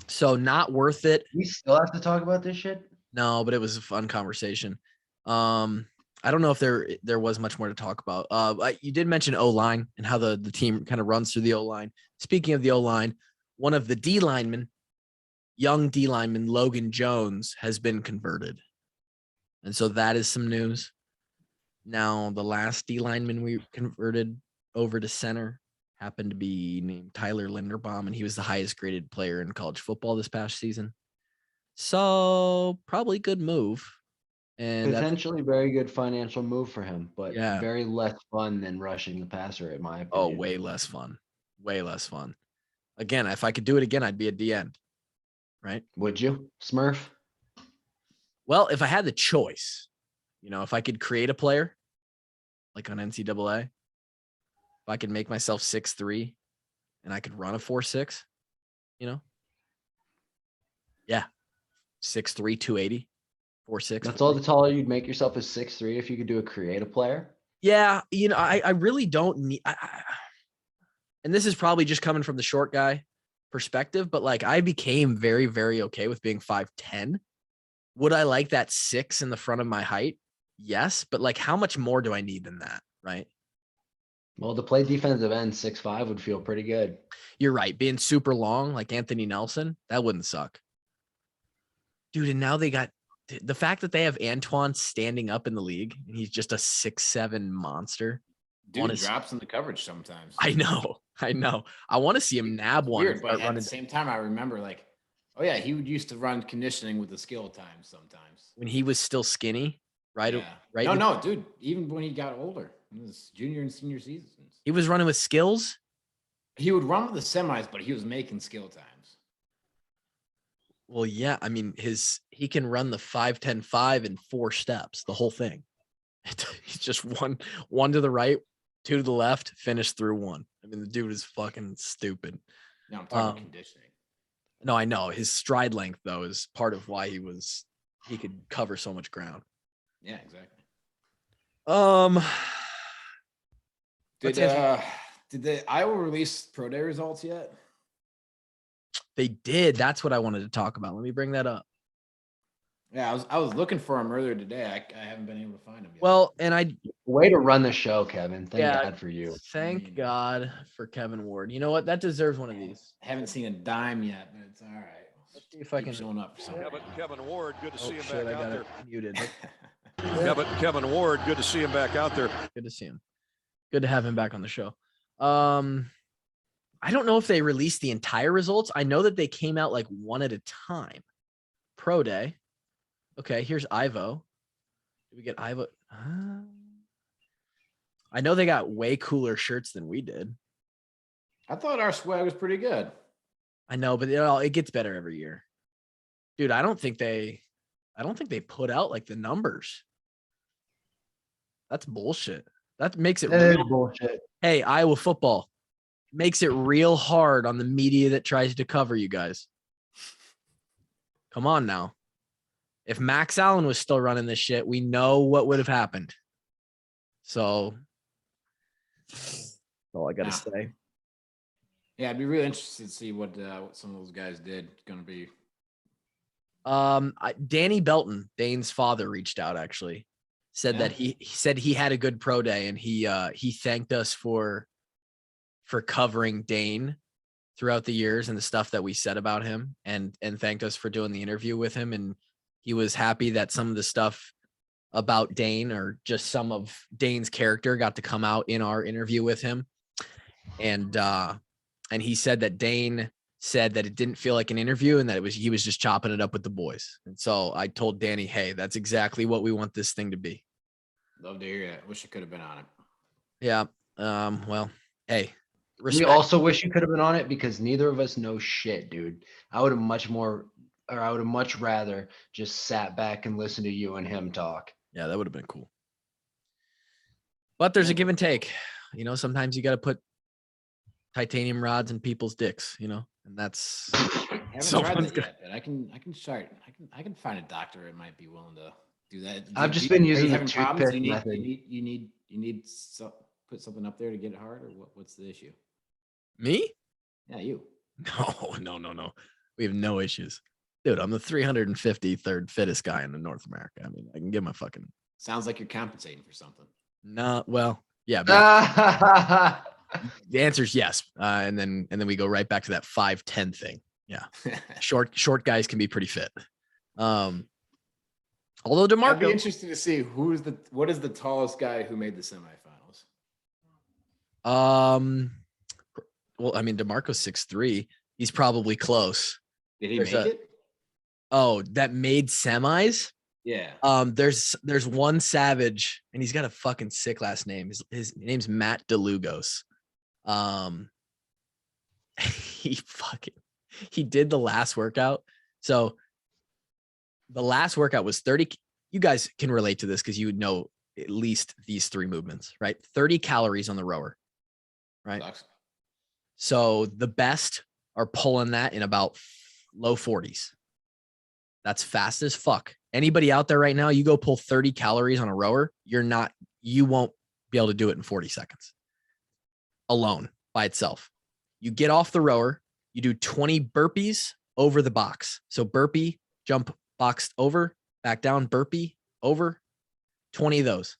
So not worth it. We still have to talk about this shit? No, but it was a fun conversation. I don't know if there was much more to talk about. You did mention O-line and how the team kind of runs through the O-line. Speaking of the O-line, one of the D linemen, young D lineman Logan Jones, has been converted. And so that is some news. Now, the last D lineman we converted over to center happened to be named Tyler Linderbaum, and he was the highest graded player in college football this past season. So probably good move. And potentially very good financial move for him, but yeah, very less fun than rushing the passer, in my opinion. Oh, way less fun. Way less fun. Again, if I could do it again, I'd be a D end. Right? Would you, Smurf? Well, if I had the choice, if I could create a player like on NCAA, if I could make myself 6'3" and I could run a 4.6, yeah, 6'3", 280, 4.6. That's all the taller you'd make yourself is 6'3" if you could do a creative player. Yeah, I really don't need. And this is probably just coming from the short guy perspective, but like I became very, very okay with being 5'10". Would I like that 6 in the front of my height? Yes, but like how much more do I need than that, right? Well, to play defensive end, 6'5" would feel pretty good. You're right. Being super long like Anthony Nelson, that wouldn't suck. Dude, and now they got the fact that they have Antoine standing up in the league and he's just a 6'7" monster. Dude drops in the coverage sometimes. I know. I want to see him nab one. Weird, but at the same time, I remember like, oh yeah, he used to run conditioning with the skill times sometimes. When he was still skinny, right? Yeah. Right. No, dude. Even when he got older, in his junior and senior seasons, he was running with skills. He would run with the semis, but he was making skill times. Well, yeah. I mean, he can run the 5-10-5 in 4 steps, the whole thing. He's just one to the right, 2 to the left, finish through 1. I mean, the dude is fucking stupid. No, I'm talking conditioning. No, I know his stride length though is part of why he could cover so much ground. Yeah, exactly. Did the Iowa release pro day results yet? They did. That's what I wanted to talk about. Let me bring that up. Yeah, I was looking for them earlier today. I haven't been able to find them yet. Well, and way to run the show, Kevin. Thank God for you. Thank God for Kevin Ward. You know what? That deserves one of these. I haven't seen a dime yet, but it's all right. Let's see if I can showing up for something. Kevin Ward, good to see him back I out got there. it muted. Kevin Ward, good to see him back out there. Good to see him. Good to have him back on the show. I don't know if they released the entire results. I know that they came out like one at a time. Pro day. Okay, here's Ivo. Did we get Ivo? I know they got way cooler shirts than we did. I thought our swag was pretty good. I know, but it gets better every year. Dude, I don't think they put out like the numbers. That's bullshit. That makes it real bullshit. Hey, Iowa football makes it real hard on the media that tries to cover you guys. Come on now. If Max Allen was still running this shit, we know what would have happened. So that's all I got to say. Yeah, I'd be really interested to see what some of those guys did. It's going to be. Danny Belton, Dane's father, reached out actually. Said that he said he had a good pro day, and he thanked us for covering Dane throughout the years and the stuff that we said about him, and thanked us for doing the interview with him. And he was happy that some of the stuff about Dane, or just some of Dane's character, got to come out in our interview with him. And he said that Dane said that it didn't feel like an interview, and that he was just chopping it up with the boys. And so I told Danny, hey, that's exactly what we want this thing to be. Love to hear that. Wish I could have been on it. Yeah. Well, hey, respect. We also wish you could have been on it, because neither of us know shit, dude. I would have much rather just sat back and listened to you and him talk. Yeah, that would have been cool. But there's a give and take. You know, sometimes you got to put titanium rods in people's dicks, you know, and that's. I haven't tried that yet, but I can start. I can find a doctor that might be willing to do that. I've just been using the toothpick method. You need put something up there to get it hard, or what's the issue? Me? Yeah, you. No. We have no issues. Dude, I'm the 353rd fittest guy in North America. I mean, I can get my fucking. Sounds like you're compensating for something. No, well, yeah. But the answer is yes. And then we go right back to that 5'10" thing. Yeah. Short guys can be pretty fit. Although DeMarco. I'd be interested to see what is the tallest guy who made the semifinals. Well, I mean, DeMarco's 6'3". He's probably close. Did he make it? Oh, that made semis? Yeah. There's one Savage, and he's got a fucking sick last name. His name's Matt DeLugos. He did the last workout. So the last workout was 30. You guys can relate to this because you would know at least these 3 movements, right? 30 calories on the rower, right? Sucks. So the best are pulling that in about low 40s. That's fast as fuck. Anybody out there right now, you go pull 30 calories on a rower, you won't be able to do it in 40 seconds alone by itself. You get off the rower, you do 20 burpees over the box. So burpee, jump, box over, back down, burpee, over, 20 of those.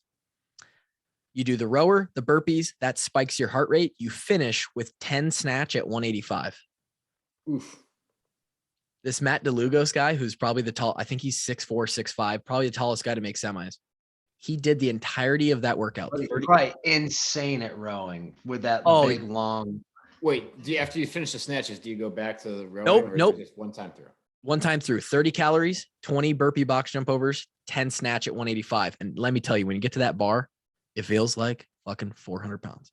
You do the rower, the burpees, that spikes your heart rate. You finish with 10 snatch at 185. Oof. This Matt DeLugos guy, who's probably I think he's 6'4", 6'5", probably the tallest guy to make semis. He did the entirety of that workout. Right, insane at rowing with that big long. Wait, after you finish the snatches, do you go back to the rowing? Nope. Just one time through. One time through, 30 calories, 20 burpee box jump overs, 10 snatch at 185. And let me tell you, when you get to that bar, it feels like fucking 400 pounds.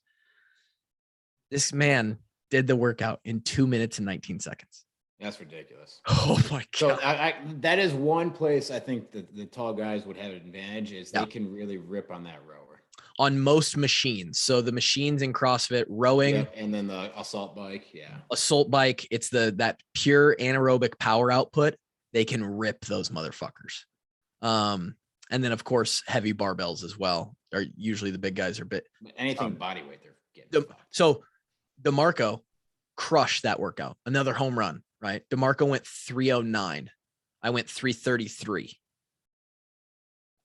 This man did the workout in 2 minutes and 19 seconds. That's ridiculous. Oh my So God. that is one place I think that the tall guys would have an advantage is Yeah. they can really rip on that rower. On most machines. So the machines in CrossFit, rowing, Yep, and then the assault bike, yeah. assault bike, it's that pure anaerobic power output. They can rip those motherfuckers. And then of course heavy barbells as well. Are usually the big guys are bit. But anything body weight, they're getting fucked. So DeMarco crushed that workout. Another home run, right? DeMarco went 309. I went 333.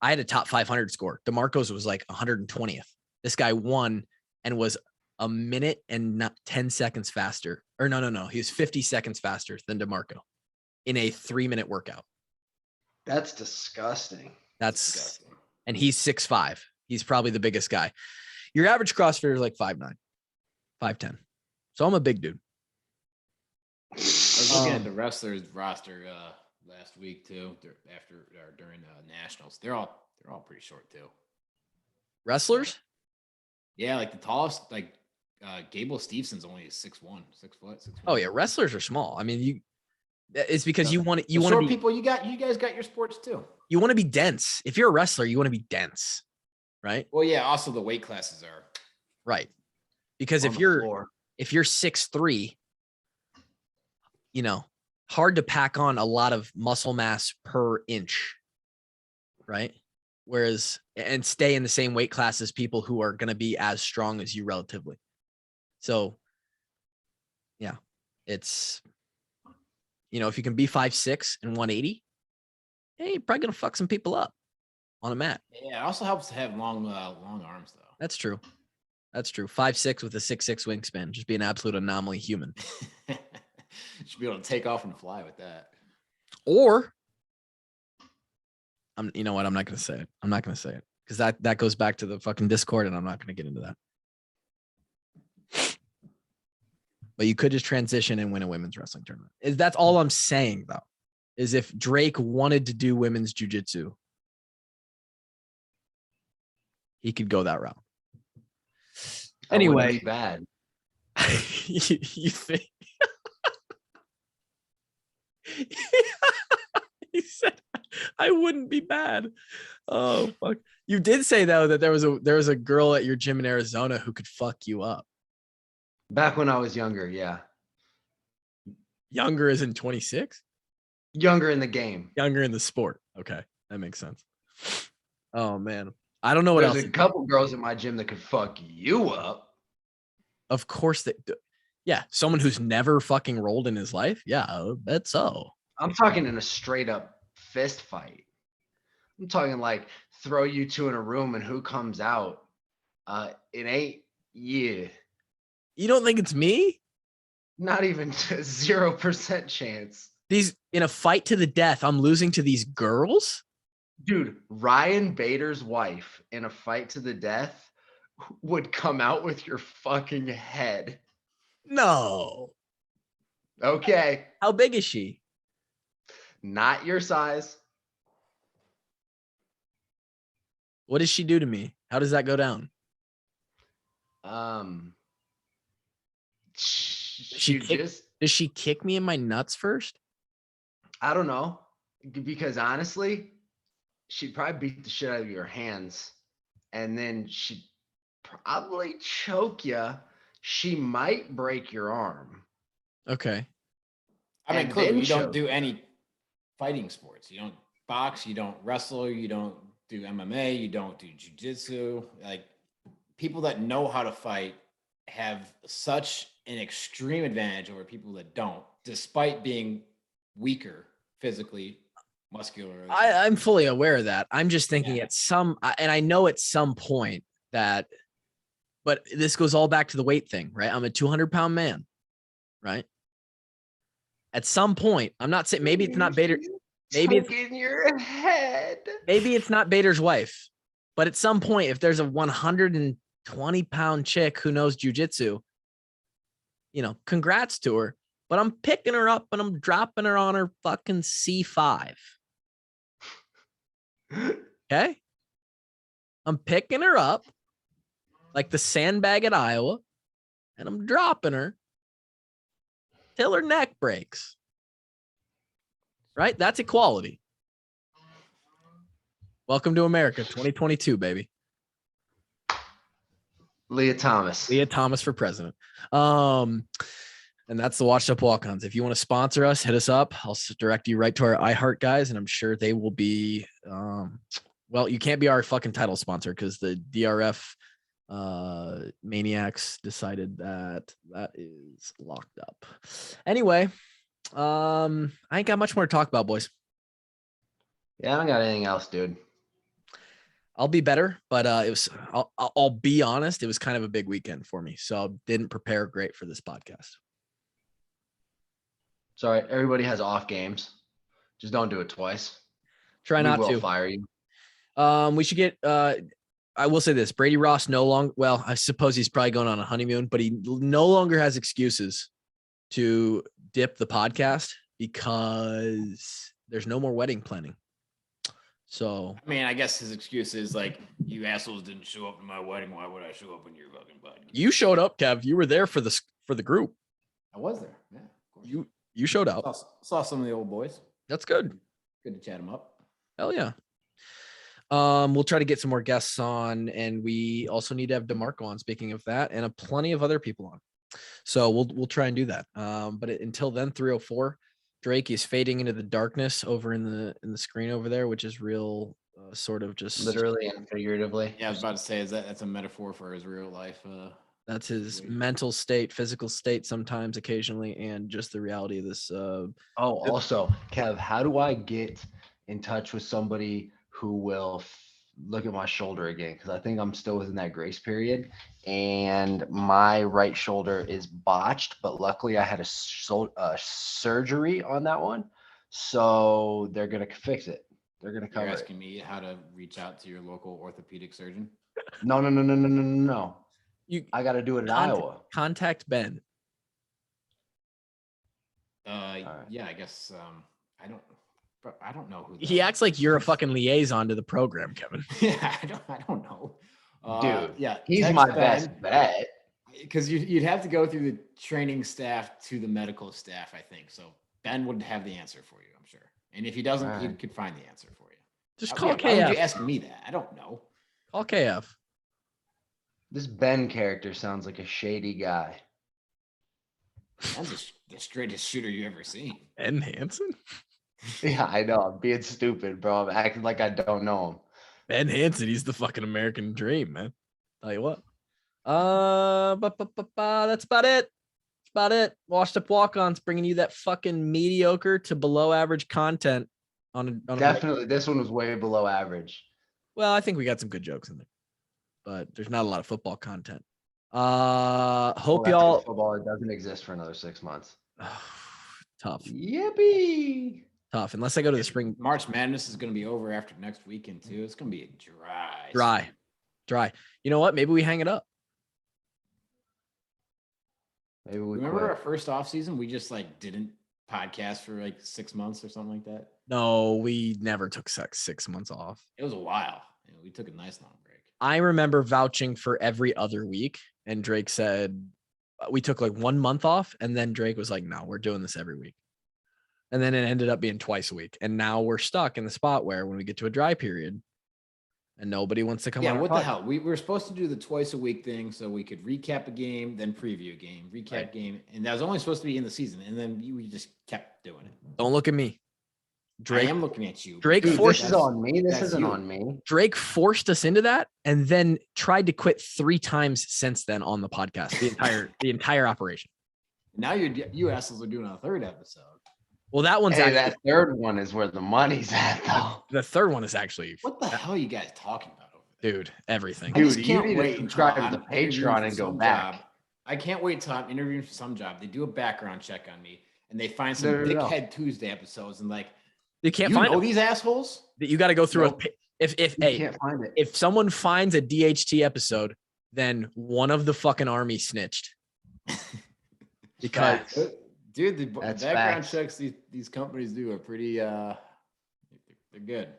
I had a top 500 score. DeMarco's was like 120th. This guy won and was a minute and not 10 seconds faster. Or no. He was 50 seconds faster than DeMarco in a 3-minute workout. That's disgusting. That's Disgusting. and he's 6'5". He's probably the biggest guy. Your average CrossFitter is like 5'9", 5'10". So I'm a big dude. I was looking at the wrestlers roster last week too, during nationals. They're all pretty short too. Wrestlers? Yeah, like the tallest, like Gable Stevenson's only 6'1", 6 foot. 6'1". Oh yeah, wrestlers are small. I mean, it's because you want to Short be people. You guys got your sports too. you want to be dense. If you're a wrestler, you want to be dense, right? Well, yeah. Also, the weight classes are Right. Because On if the you're floor. 6'3", hard to pack on a lot of muscle mass per inch, right? Whereas and stay in the same weight class as people who are going to be as strong as you relatively. So, yeah, it's if you can be 5'6" and 180, hey, you're probably gonna fuck some people up on a mat. Yeah, it also helps to have long arms though. That's true. 5'6" with a 6'6" wingspan, just be an absolute anomaly human. Should be able to take off and fly with that. Or you know what? I'm not gonna say it. Because that goes back to the fucking Discord, and I'm not gonna get into that. But you could just transition and win a women's wrestling tournament. That's all I'm saying, though, is if Drake wanted to do women's jiu-jitsu, he could go that route. That wouldn't Anyway, be bad. you think? He said, "I wouldn't be bad." Oh fuck! You did say though that there was a girl at your gym in Arizona who could fuck you up. Back when I was younger, yeah. Younger as in 26? Younger in the game. Younger in the sport. Okay, that makes sense. Oh man, I don't know what There's else. a couple girls in my gym that could fuck you up. Of course yeah, someone who's never fucking rolled in his life. Yeah, I bet so. I'm talking in a straight up fist fight. I'm talking like throw you two in a room and who comes out. It ain't you. You don't think it's me? Not even 0% chance. These in a fight to the death, I'm losing to these girls? Dude, Ryan Bader's wife in a fight to the death would come out with your fucking head. No. Okay. How big is she? Not your size. What does she do to me? How does that go down? Does she kick me in my nuts first? I don't know. Because honestly, she'd probably beat the shit out of your hands. And then she'd probably choke you. She might break your arm. Okay. I mean, And clearly then you don't choke. do any fighting sports. You don't box. You don't wrestle. You don't do MMA. You don't do jiu-jitsu. Like people that know how to fight have such an extreme advantage over people that don't, despite being weaker physically, muscular. I'm fully aware of that. I'm just thinking Yeah. and I know at some point that, but this goes all back to the weight thing, right? I'm a 200-pound man, right? At some point, I'm not saying maybe it's not Bader. Maybe it's in your head. maybe it's not Bader's wife, but at some point, if there's a 120-pound chick who knows jujitsu, congrats to her. But I'm picking her up and I'm dropping her on her fucking C5. Okay? I'm picking her up like the sandbag at Iowa, and I'm dropping her, till her neck breaks. Right? That's equality. Welcome to America, 2022, baby. Leah Thomas. Leah Thomas for president. And that's the Washed Up Walk-Ons. If you want to sponsor us, hit us up. I'll direct you right to our iHeart guys, and I'm sure they will be. Well, you can't be our fucking title sponsor because the DRF maniacs decided that is locked up. Anyway, I ain't got much more to talk about, boys. Yeah, I don't got anything else, dude. I'll be better, but it was. I'll be honest. It was kind of a big weekend for me, so I didn't prepare great for this podcast. Sorry, everybody has off games. Just don't do it twice. Try not We will to. fire you. We should get. I will say this: Brady Ross no longer. Well, I suppose he's probably going on a honeymoon, but he no longer has excuses to dip the podcast because there's no more wedding planning. So I mean, I guess his excuse is like, you assholes didn't show up to my wedding. Why would I show up when you're fucking podcast? you showed up, Kev. You were there for the group. I was there. Yeah, of course. You showed up. Saw some of the old boys. That's good. Good to chat them up. Hell yeah. We'll try to get some more guests on, and we also need to have DeMarco on. Speaking of that, and plenty of other people on. So we'll try and do that. But until then, 304. Drake is fading into the darkness over in the screen over there, which is real sort of just Literally and figuratively. Yeah, I was about to say, that's a metaphor for his real life. That's his mental state, physical state sometimes, occasionally, and just the reality of this. Also, Kev, how do I get in touch with somebody who will look at my shoulder again? Because I think I'm still within that grace period, and my right shoulder is botched, but luckily I had a surgery on that one, so they're gonna fix it. They're gonna cover You're it. asking me how to reach out to your local orthopedic surgeon? No. I got to do it in Iowa. Contact Ben. right. Yeah, I guess I don't know who. He acts like you're a fucking liaison to the program, Kevin. Yeah, I don't know. Dude, yeah, he's my best bet. Because you'd have to go through the training staff to the medical staff, I think. So Ben would have the answer for you, I'm sure. And if he doesn't, he could find the answer for you. Just call Why would you KF. ask me that? I don't know. Call KF. This Ben character sounds like a shady guy. That's the straightest shooter you ever seen. Ben Hansen? Yeah, I know. I'm being stupid, bro. I'm acting like I don't know him. Ben Hansen, he's the fucking American dream, man. Tell you what. That's about it. That's about it. Washed Up Walk-Ons bringing you that fucking mediocre to below average content on a Definitely, this one was way below average. Well, I think we got some good jokes in there, but there's not a lot of football content. Hope y'all. Football, it doesn't exist for another 6 months. Tough. Yippee! Tough. Unless I go to the spring. March Madness is going to be over after next weekend too. It's going to be a Dry. You know what? Maybe we hang it up. Maybe we Remember quit. our first off season? We just didn't podcast for 6 months or something like that. No, we never took 6 months off. It was a while. We took a nice long break. I remember vouching for every other week, and Drake said we took 1 month off, and then Drake was like, "No, we're doing this every week." And then it ended up being twice a week, and now we're stuck in the spot where when we get to a dry period, and nobody wants to come. Yeah, on what the hell? We were supposed to do the twice a week thing so we could recap a game, then preview a game, recap game, and that was only supposed to be in the season, and then we just kept doing it. Don't look at me. Drake, I am looking at you. Drake Dude, forced this is on me. This that's isn't you. on me. Drake forced us into that, and then tried to quit 3 times since then on the podcast. The entire operation. Now you assholes are doing a third episode. Well, that one's Hey, actually, that third one is where the money's at, though. the third one is actually, What the hell are you guys talking about over there? dude, everything. I just Dude, can't you need to wait subscribe to until the I'm interviewing Patreon for and go some back. job. I can't wait till I'm interviewing for some job. They do a background check on me, and they find some No. Dickhead Tuesday episodes, and You can't you find know them. these assholes. You got to go through Nope. if You can't find it. if someone finds a DHT episode, then one of the fucking army snitched. Because Facts. Dude, the That's background facts. checks these companies do are pretty they're good.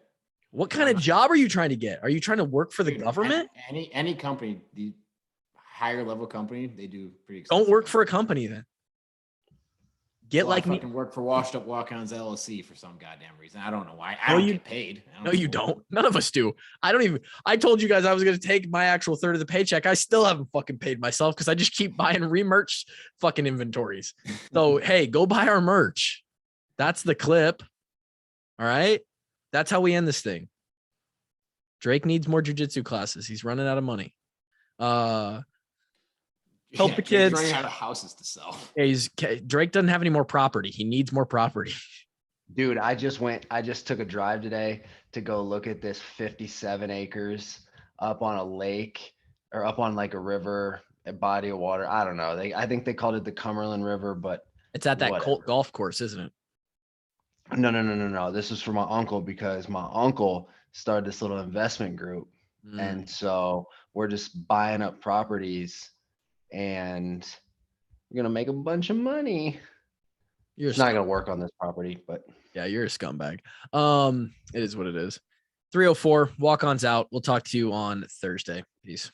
what kind of job are you trying to get? Are you trying to work for the Dude, government? Any company, the higher level company, they do pretty Don't extensive work for a background company then. Get Well, I like me. fucking work for Washed Up Walk-Ons LLC for some goddamn reason. I don't know why. I No, don't you- get paid. No, you don't. None of us do. I told you guys I was going to take my actual third of the paycheck. I still haven't fucking paid myself because I just keep buying remerch fucking inventories. So, hey, go buy our merch. That's the clip. All right. That's how we end this thing. Drake needs more jujitsu classes. He's running out of money. Help the Jake's kids. running out of houses to sell. Drake doesn't have any more property. He needs more property. Dude, I just took a drive today to go look at this 57 acres up on a lake or up on like a river, a body of water. I don't know. I think they called it the Cumberland River, but It's at that whatever. Colt golf course, isn't it? No. This is for my uncle because my uncle started this little investment group. And so we're just buying up properties and we're going to make a bunch of money. It's not going to work on this property, but yeah, you're a scumbag. It is what it is. 304 walk-ons out. We'll talk to you on Thursday. Peace.